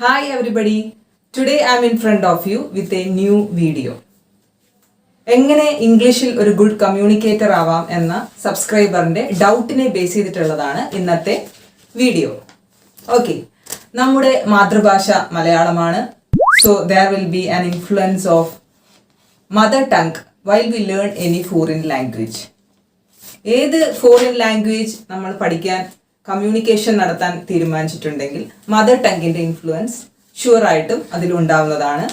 Hi everybody, today I am in front of you with a new video. എങ്ങനെ ഇംഗ്ലീഷിൽ ഒരു good communicator ആവാം എന്ന സബ്സ്ക്രൈബറിന്റെ ഡൗട്ടിനെ ബേസ് ചെയ്തിട്ടുള്ളതാണ് ഇന്നത്തെ വീഡിയോ. ഓക്കെ, നമ്മുടെ മാതൃഭാഷ മലയാളമാണ്. So there will be an influence of mother tongue while we learn any foreign language. ഏത് ഫോറിൻ ലാംഗ്വേജ് നമ്മൾ പഠിക്കാൻ കമ്മ്യൂണിക്കേഷൻ നടത്താൻ തീരുമാനിച്ചിട്ടുണ്ടെങ്കിൽ മദർ ടങ്ങിന്റെ ഇൻഫ്ലുവൻസ് ഷുവറായിട്ടും അതിലുണ്ടാവുന്നതാണ്.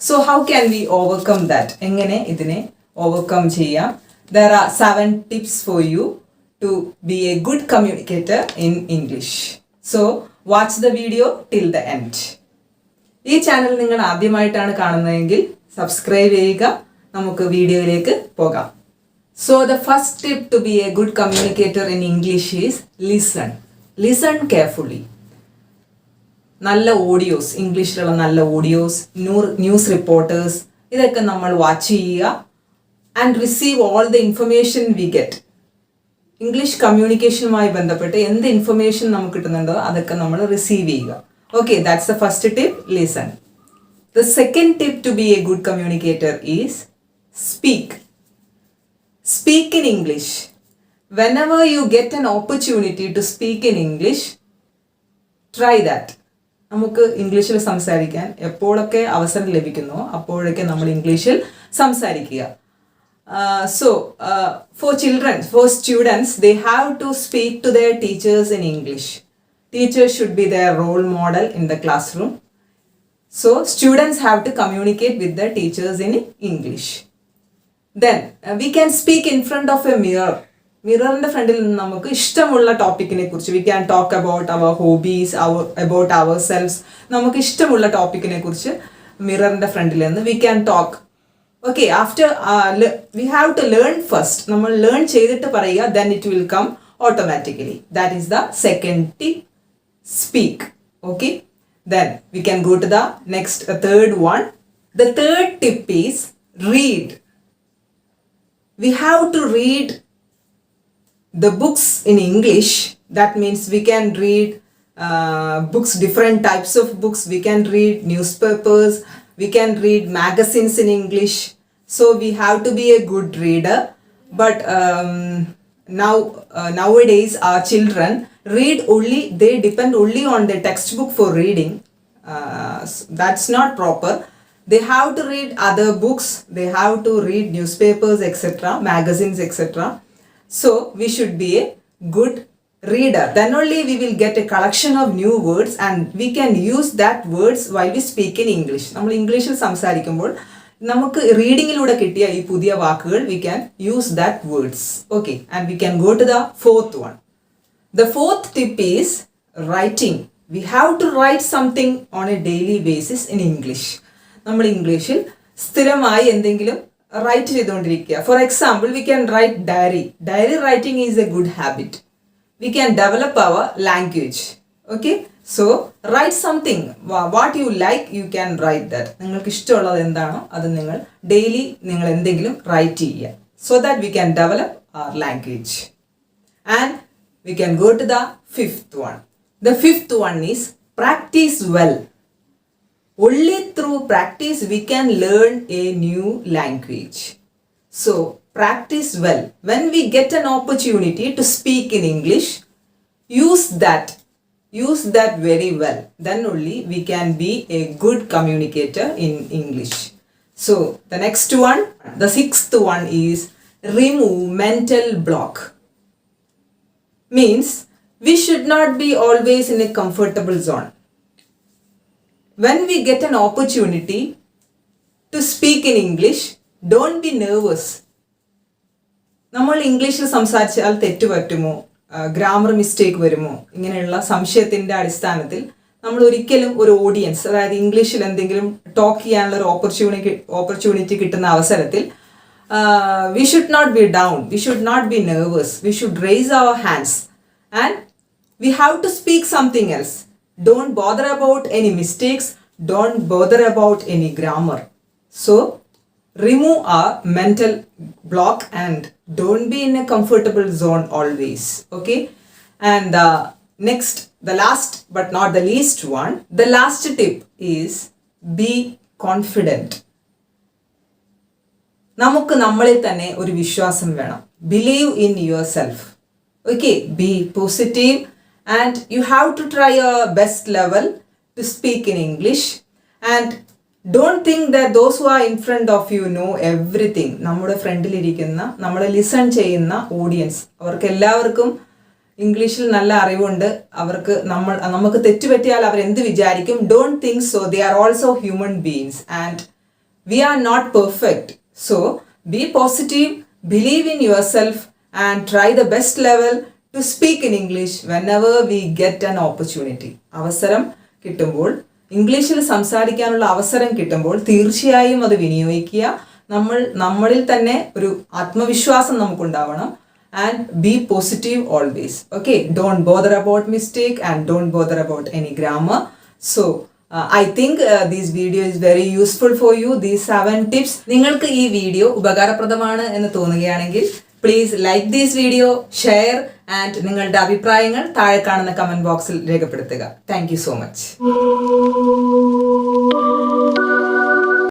So how can we overcome that? എങ്ങനെ ഇതിനെ ഓവർകം ചെയ്യാം? There are 7 tips for you to be a good communicator in English. So watch the video till the end. ഈ ചാനൽ നിങ്ങൾ ആദ്യമായിട്ടാണ് കാണുന്നതെങ്കിൽ സബ്സ്ക്രൈബ് ചെയ്യുക. നമുക്ക് വീഡിയോയിലേക്ക് പോകാം. So the first tip to be a good communicator in English is listen. Listen carefully. നല്ല audios, ഇംഗ്ലീഷിലുള്ള നല്ല ഓഡിയോസ്, ന്യൂസ് റിപ്പോർട്ടേഴ്സ്, ഇതൊക്കെ നമ്മൾ വാച്ച് ചെയ്യുക. And receive all the information we get. English കമ്മ്യൂണിക്കേഷനുമായി ബന്ധപ്പെട്ട് എന്ത് ഇൻഫർമേഷൻ നമുക്ക് കിട്ടുന്നുണ്ടോ അതൊക്കെ നമ്മൾ റിസീവ് ചെയ്യുക. Okay, that's the first tip, listen. The second tip to be a good communicator is speak. Speak in English. Whenever you get an opportunity to speak in English, try that. നമുക്ക് ഇംഗ്ലീഷിൽ സംസാരിക്കാൻ എപ്പോഴൊക്കെ അവസരം ലഭിക്കുന്നോ അപ്പോഴൊക്കെ നമ്മൾ ഇംഗ്ലീഷിൽ സംസാരിക്കുക. So for children, for students, they have to speak to their teachers in English. Teachers should be their role model in the classroom. So students have to communicate with their teachers in English. Then we can speak in front of a mirror. മിററിന്റെ ഫ്രണ്ടിൽ നിന്ന് നമുക്ക് ഇഷ്ടമുള്ള ടോപ്പിക്കിനെ കുറിച്ച് we can talk about our hobbies, about ourselves. നമുക്ക് ഇഷ്ടമുള്ള ടോപ്പിക്കിനെ കുറിച്ച് മിററിന്റെ ഫ്രണ്ടിൽ നിന്ന് we can talk. Okay, after we have to learn first. നമ്മൾ ലേൺ ചെയ്തിട്ട് പറയുക, then it will come automatically. That is the second tip, speak. Okay, then we can go to the next third one. The third tip is read. We have to read the books in English. That means we can read books, different types of books. We can read newspapers. We can read magazines in English. So we have to be a good reader. But nowadays our children read only, they depend only on the textbook for reading. That's not proper. They have to read other books, they have to read newspapers, etc., magazines, etc. So we should be a good reader. Then only we will get a collection of new words and we can use that words while we speak in English. നമ്മൾ ഇംഗ്ലീഷിൽ സംസാരിക്കുമ്പോൾ നമുക്ക് റീഡിങ്ങിലൂടെ കിട്ടിയ ഈ പുതിയ വാക്കുകൾ we can use that words. Okay, and we can go to the fourth one. The fourth tip is writing. We have to write something on a daily basis in English. നമ്മൾ ഇംഗ്ലീഷിൽ സ്ഥിരമായി എന്തെങ്കിലും റൈറ്റ് ചെയ്തുകൊണ്ടിരിക്കുക. For example, we can write diary. Diary writing is a good habit. We can develop our language. Okay, so write something what you like, you can write that. നിങ്ങൾക്ക് ഇഷ്ടമുള്ളത് എന്താണോ അത് നിങ്ങൾ ഡെയിലി നിങ്ങൾ എന്തെങ്കിലും റൈറ്റ് ചെയ്യുക. So that we can develop our language. And we can go to the fifth one. The fifth one is practice well. Only through practice we can learn a new language. So practice well. When we get an opportunity to speak in English, use that very well. Then only we can be a good communicator in English. So the next one, the sixth one is remove mental block. Means we should not be always in a comfortable zone. When we get an opportunity to speak in English, don't be nervous. നമ്മൾ ഇംഗ്ലീഷിൽ സംസാരിച്ചാൽ തെറ്റ് പറ്റുമോ, grammar mistake വരുമോ, ഇങ്ങനെയുള്ള സംശയത്തിൻ്റെ അടിസ്ഥാനത്തിൽ നമ്മൾ ഒരിക്കലും ഒരു ഓഡിയൻസ്, അതായത് ഇംഗ്ലീഷിൽ എന്തെങ്കിലും ടോക്ക് ചെയ്യാനുള്ള ഒരു ഓപ്പർച്യൂണിറ്റി കിട്ടുന്ന അവസരത്തിൽ we should not be down, we should not be nervous, we should raise our hands and we have to speak something else. Don't bother about any mistakes, don't bother about any grammar. So remove our mental block and don't be in a comfortable zone always. Okay, and next the last but not the least one, the last tip is be confident. നമുക്ക് നമ്മളിൽ തന്നെ ഒരു വിശ്വാസം വേണം. Believe in yourself. Okay, be positive and you have to try your best level to speak in English and don't think that those who are in front of you know everything. നമ്മുടെ ഫ്രണ്ടിലിരിക്കുന്ന നമ്മളെ listen ചെയ്യുന്ന audience അവർക്ക് എല്ലാവർക്കും ഇംഗ്ലീഷിൽ നല്ല അറിവുണ്ട്. അവർക്ക് നമുക്ക് തെറ്റുപറ്റിയാൽ അവർ എന്ത് വിചാരിക്കും? Don't think so. They are also human beings and we are not perfect. So be positive, believe in yourself and try the best level to speak in English whenever we get an opportunity. അവസരം കിട്ടുമ്പോൾ, ഇംഗ്ലീഷിൽ സംസാരിക്കാനുള്ള അവസരം കിട്ടുമ്പോൾ തീർച്ചയായും അത് വിനിയോഗിക്കുക. നമ്മളിൽ തന്നെ ഒരു ആത്മവിശ്വാസം നമുക്കുണ്ടാവണം. And be positive always. Okay, don't bother about mistake and don't bother about any grammar. So I think this video is very useful for you. These 7 tips. നിങ്ങൾക്ക് ഈ വീഡിയോ ഉപകാരപ്രദമാണ് എന്ന് തോന്നുകയാണെങ്കിൽ please like this video, share and നിങ്ങളുടെ അഭിപ്രായങ്ങൾ താഴെ കാണുന്ന comment ബോക്സിൽ രേഖപ്പെടുത്തുക. Thank you so much.